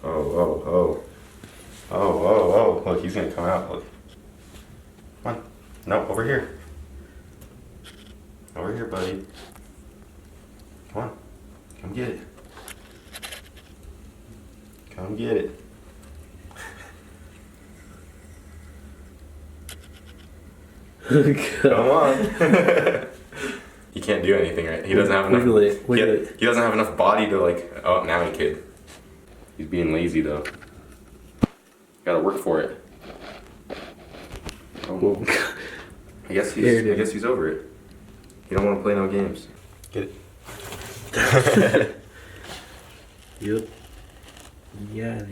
Oh. Oh. Look, he's gonna come out. Look. Come on. No, over here. Over here, buddy. Come on. Come get it. Come get it. Come on. He can't do anything, right? He doesn't have enough. He doesn't have enough body to like. Oh, now he could. He's being lazy though. Gotta work for it. Oh. I guess he's over it. You don't want to play no games. Get it. Yep. Yeah.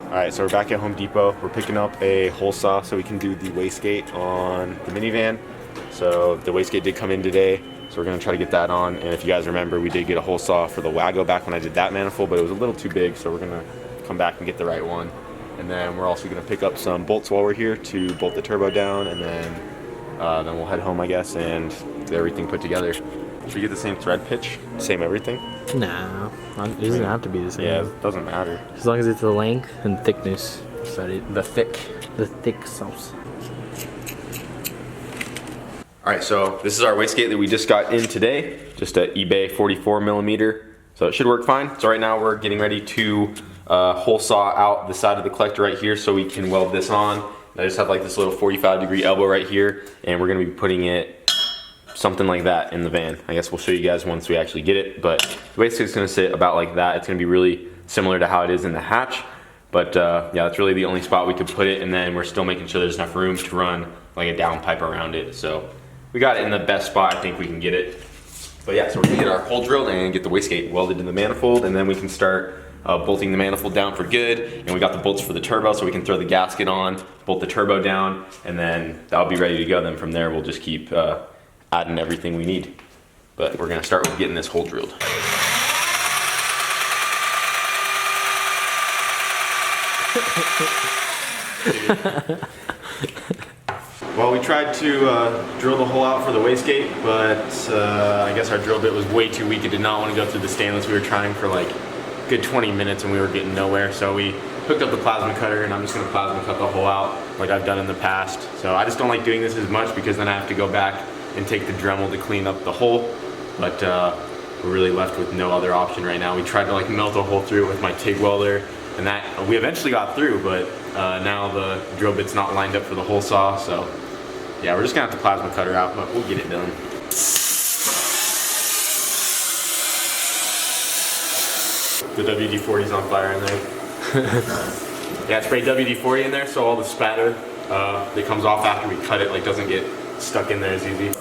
Alright, so we're back at Home Depot. We're picking up a hole saw so we can do the wastegate on the minivan. So the wastegate did come in today, so we're going to try to get that on. And if you guys remember, we did get a hole saw for the Wago back when I did that manifold, but it was a little too big, so we're going to come back and get the right one. And then we're also going to pick up some bolts while we're here to bolt the turbo down, and then we'll head home, I guess, and get everything put together. Should we get the same thread pitch? Same everything? No, it doesn't have to be the same. Yeah, it doesn't matter. As long as it's the length and thickness. The thick sauce. Alright, so this is our wastegate that we just got in today. Just a eBay 44 millimeter. So it should work fine. So right now we're getting ready to hole saw out the side of the collector right here so we can weld this on. I just have like this little 45-degree elbow right here, and we're gonna be putting it something like that in the van. I guess we'll show you guys once we actually get it, but the wastegate's gonna sit about like that. It's gonna be really similar to how it is in the hatch, but yeah, that's really the only spot we could put it, and then we're still making sure there's enough room to run like a down pipe around it. So we got it in the best spot I think we can get it. But yeah, so we're gonna get our hole drilled and get the wastegate welded in the manifold, and then we can start bolting the manifold down for good. And we got the bolts for the turbo, so we can throw the gasket on, bolt the turbo down, and then that'll be ready to go. Then from there, we'll just keep adding everything we need. But we're gonna start with getting this hole drilled. Well, we tried to drill the hole out for the wastegate, but I guess our drill bit was way too weak. It did not want to go through the stainless. We were trying for like a good 20 minutes and we were getting nowhere. So we hooked up the plasma cutter, and I'm just gonna plasma cut the hole out like I've done in the past. So I just don't like doing this as much because then I have to go back and take the Dremel to clean up the hole. But we're really left with no other option right now. We tried to like melt a hole through it with my TIG welder, and that we eventually got through, but now the drill bit's not lined up for the hole saw. So yeah, we're just gonna have to plasma cut her out, but we'll get it done. The WD-40's on fire in there. Yeah, spray WD-40 in there so all the spatter that comes off after we cut it like doesn't get stuck in there as easy.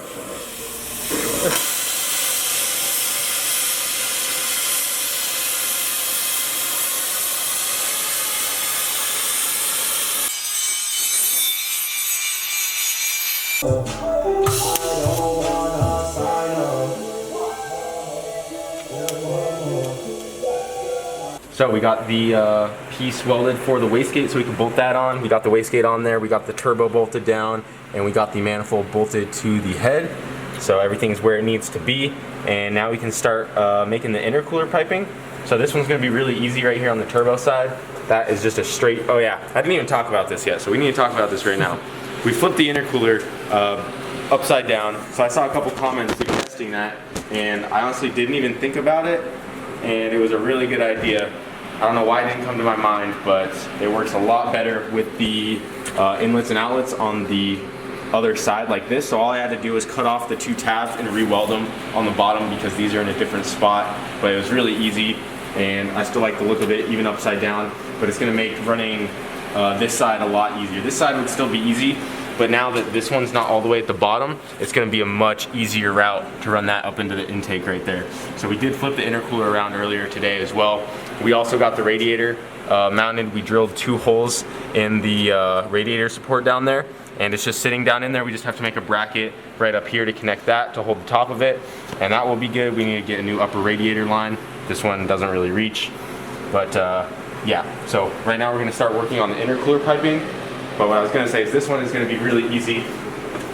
So we got the piece welded for the wastegate so we can bolt that on. We got the wastegate on there, we got the turbo bolted down, and we got the manifold bolted to the head. So everything's where it needs to be. And now we can start making the intercooler piping. So this one's gonna be really easy right here on the turbo side. That is just a straight, oh yeah, I didn't even talk about this yet, so we need to talk about this right now. We flipped the intercooler upside down. So I saw a couple comments suggesting that, and I honestly didn't even think about it, and it was a really good idea. I don't know why it didn't come to my mind, but it works a lot better with the inlets and outlets on the other side like this. So all I had to do was cut off the two tabs and re-weld them on the bottom because these are in a different spot. But it was really easy, and I still like the look of it even upside down, but it's gonna make running this side a lot easier. This side would still be easy, but now that this one's not all the way at the bottom, it's gonna be a much easier route to run that up into the intake right there. So we did flip the intercooler around earlier today as well. We also got the radiator mounted. We drilled 2 holes in the radiator support down there, and it's just sitting down in there. We just have to make a bracket right up here to connect that to hold the top of it, and that will be good. We need to get a new upper radiator line. This one doesn't really reach, but yeah. So right now we're gonna start working on the intercooler piping. But what I was gonna say is this one is gonna be really easy.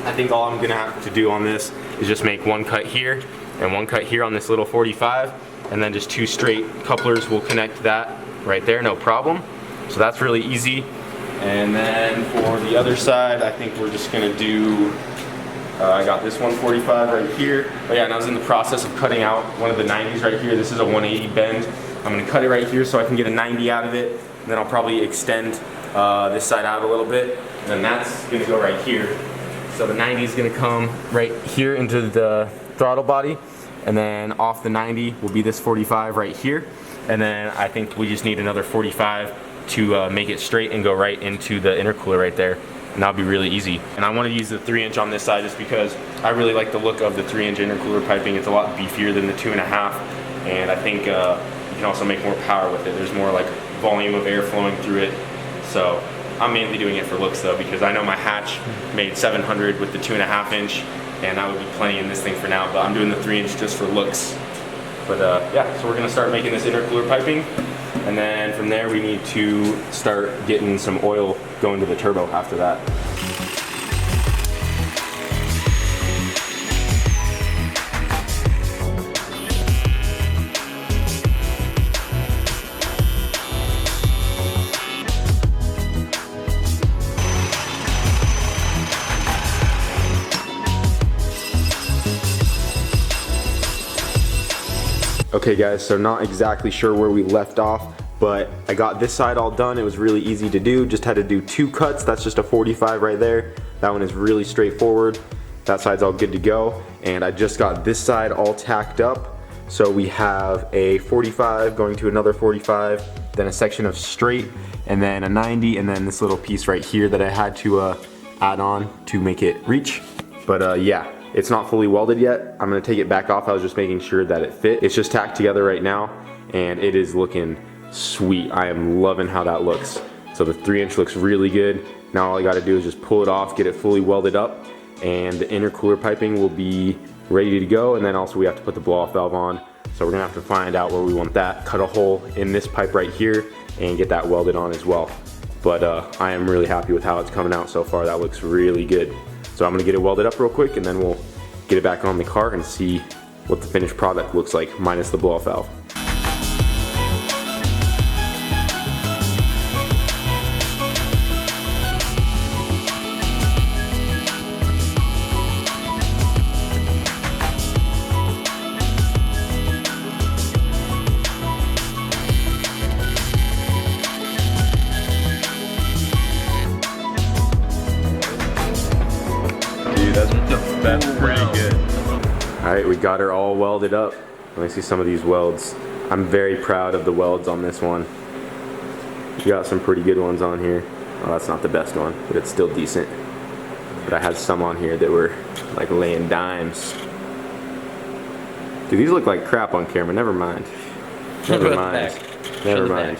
I think all I'm gonna have to do on this is just make one cut here and one cut here on this little 45, and then just 2 straight couplers will connect that right there, no problem. So that's really easy. And then for the other side, I think we're just gonna do, I got this 145 right here. But yeah, and I was in the process of cutting out one of the 90s right here. This is a 180 bend. I'm gonna cut it right here so I can get a 90 out of it. And then I'll probably extend this side out a little bit. And then that's gonna go right here. So the 90 is gonna come right here into the throttle body. And then off the 90 will be this 45 right here. And then I think we just need another 45 to make it straight and go right into the intercooler right there. And that'll be really easy. And I want to use the 3-inch on this side just because I really like the look of the 3-inch intercooler piping. It's a lot beefier than the 2.5. And I think you can also make more power with it. There's more like volume of air flowing through it. So I'm mainly doing it for looks though, because I know my hatch made 700 with the 2.5-inch, and that would be plenty in this thing for now, but I'm doing the 3-inch just for looks. But yeah, so we're gonna start making this intercooler piping, and then from there we need to start getting some oil going to the turbo after that. Okay guys, so not exactly sure where we left off, but I got this side all done. It was really easy to do, just had to do 2 cuts. That's just a 45 right there. That one is really straightforward. That side's all good to go. And I just got this side all tacked up. So we have a 45 going to another 45, then a section of straight, and then a 90, and then this little piece right here that I had to add on to make it reach. But yeah. It's not fully welded yet. I'm gonna take it back off. I was just making sure that it fit. It's just tacked together right now, and it is looking sweet. I am loving how that looks. So the 3-inch looks really good. Now all I gotta do is just pull it off, get it fully welded up, and the intercooler piping will be ready to go. And then also we have to put the blow-off valve on. So we're gonna have to find out where we want that, cut a hole in this pipe right here, and get that welded on as well. But I am really happy with how it's coming out so far. That looks really good. So I'm gonna get it welded up real quick, and then we'll get it back on the car and see what the finished product looks like minus the blow-off valve. That's pretty good. Alright, we got her all welded up. Let me see some of these welds. I'm very proud of the welds on this one. We got some pretty good ones on here. Well, that's not the best one, but it's still decent. But I had some on here that were like laying dimes. Dude, these look like crap on camera. Never mind. Never mind. Never mind.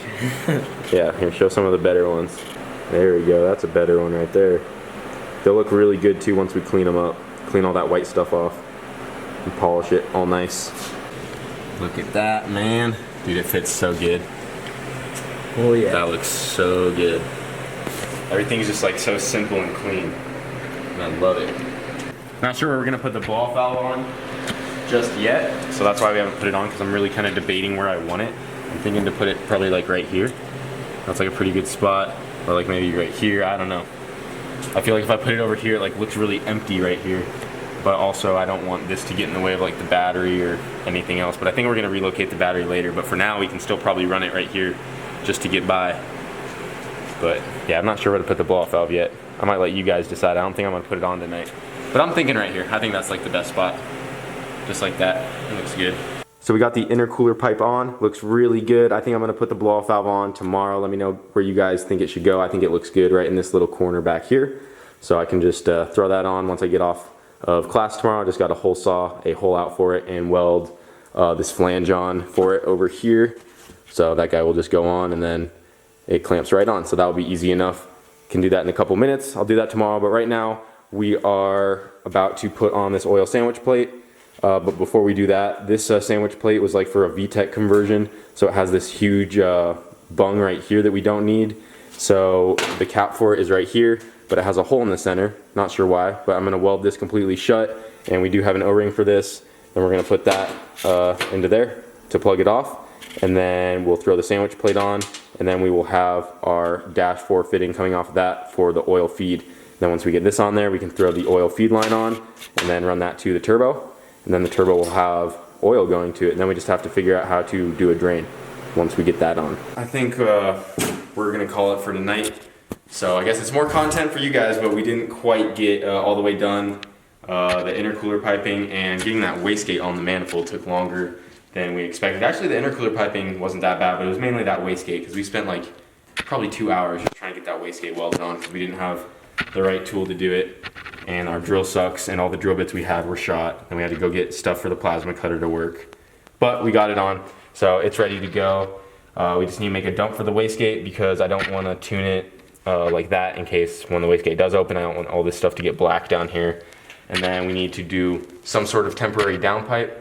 Yeah, here, show some of the better ones. There we go. That's a better one right there. They'll look really good too once we clean them up. Clean all that white stuff off and polish it all nice. Look at that, man. Dude, it fits so good. Oh yeah. That looks so good. Everything's just like so simple and clean. And I love it. Not sure where we're gonna put the blow-off valve on just yet. So that's why we haven't put it on, because I'm really kind of debating where I want it. I'm thinking to put it probably like right here. That's like a pretty good spot. Or like maybe right here, I don't know. I feel like if I put it over here, it like looks really empty right here. But also I don't want this to get in the way of like the battery or anything else. But I think we're gonna relocate the battery later. But for now, we can still probably run it right here just to get by. But yeah, I'm not sure where to put the blow-off valve yet. I might let you guys decide. I don't think I'm gonna put it on tonight. But I'm thinking right here. I think that's like the best spot. Just like that, it looks good. So we got the intercooler pipe on, looks really good. I think I'm gonna put the blow-off valve on tomorrow. Let me know where you guys think it should go. I think it looks good right in this little corner back here. So I can just throw that on once I get off of class tomorrow. I just got to hole saw a hole out for it and weld this flange on for it over here. So that guy will just go on and then it clamps right on. So that will be easy enough. Can do that in a couple minutes. I'll do that tomorrow, but right now we are about to put on this oil sandwich plate. But before we do that, this sandwich plate was like for a VTEC conversion. So it has this huge bung right here that we don't need. So the cap for it is right here, but it has a hole in the center. Not sure why, but I'm gonna weld this completely shut. And we do have an O-ring for this. Then we're gonna put that into there to plug it off. And then we'll throw the sandwich plate on and then we will have our dash 4 fitting coming off of that for the oil feed. Then once we get this on there, we can throw the oil feed line on and then run that to the turbo, and then the turbo will have oil going to it, and then we just have to figure out how to do a drain once we get that on. I think we're gonna call it for tonight. So I guess it's more content for you guys, but we didn't quite get all the way done. The intercooler piping and getting that wastegate on the manifold took longer than we expected. Actually, the intercooler piping wasn't that bad, but it was mainly that wastegate, because we spent like probably 2 hours just trying to get that wastegate welded on because we didn't have the right tool to do it, and our drill sucks and all the drill bits we had were shot, and we had to go get stuff for the plasma cutter to work. But we got it on, so it's ready to go. We just need to make a dump for the wastegate because I don't want to tune it like that in case when the wastegate does open, I don't want all this stuff to get black down here. And then we need to do some sort of temporary downpipe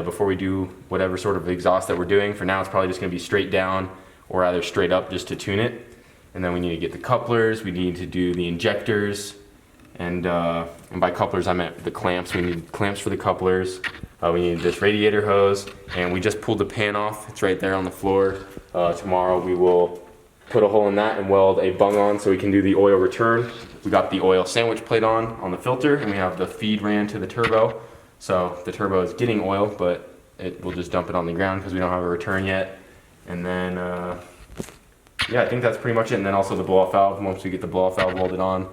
before we do whatever sort of exhaust that we're doing. For now, it's probably just going to be straight down or either straight up just to tune it. And then we need to get the couplers, we need to do the injectors, and by couplers I meant the clamps. We need clamps for the couplers, we need this radiator hose, and we just pulled the pan off. It's right there on the floor. Tomorrow we will put a hole in that and weld a bung on so we can do the oil return. We got the oil sandwich plate on the filter, and we have the feed ran to the turbo. So the turbo is getting oil, but we'll just dump it on the ground because we don't have a return yet. And then yeah, I think that's pretty much it. And then also the blow-off valve, once we get the blow-off valve welded on,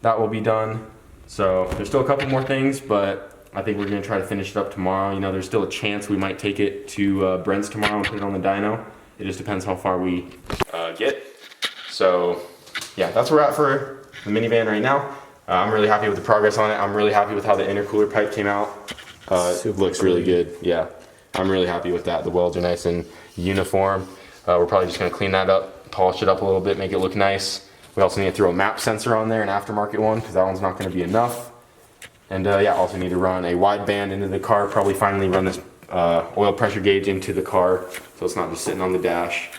that will be done. So there's still a couple more things, but I think we're gonna try to finish it up tomorrow. You know, there's still a chance we might take it to Brent's tomorrow and put it on the dyno. It just depends how far we get. So yeah, that's where we're at for the minivan right now. I'm really happy with the progress on it. I'm really happy with how the intercooler pipe came out. It looks really good, yeah. I'm really happy with that. The welds are nice and uniform. We're probably just gonna clean that up, polish it up a little bit, make it look nice. We also need to throw a map sensor on there, an aftermarket one, because that one's not gonna be enough. And yeah, also need to run a wideband into the car, probably finally run this oil pressure gauge into the car, so it's not just sitting on the dash.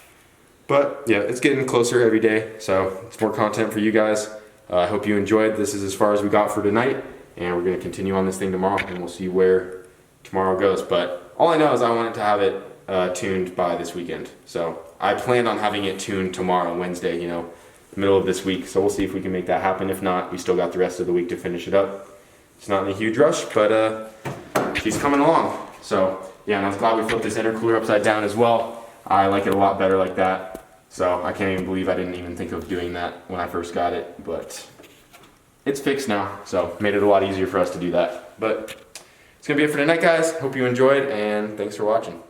But yeah, it's getting closer every day, so it's more content for you guys. I hope you enjoyed. This is as far as we got for tonight, and we're gonna continue on this thing tomorrow, and we'll see where tomorrow goes. But all I know is I wanted to have it tuned by this weekend. So I planned on having it tuned tomorrow, Wednesday, you know, middle of this week. So we'll see if we can make that happen. If not, we still got the rest of the week to finish it up. It's not in a huge rush, but she's coming along. So yeah, and I was glad we flipped this intercooler upside down as well. I like it a lot better like that. So I can't even believe I didn't even think of doing that when I first got it, but it's fixed now. So made it a lot easier for us to do that. But it's gonna be it for tonight, guys. Hope you enjoyed, and thanks for watching.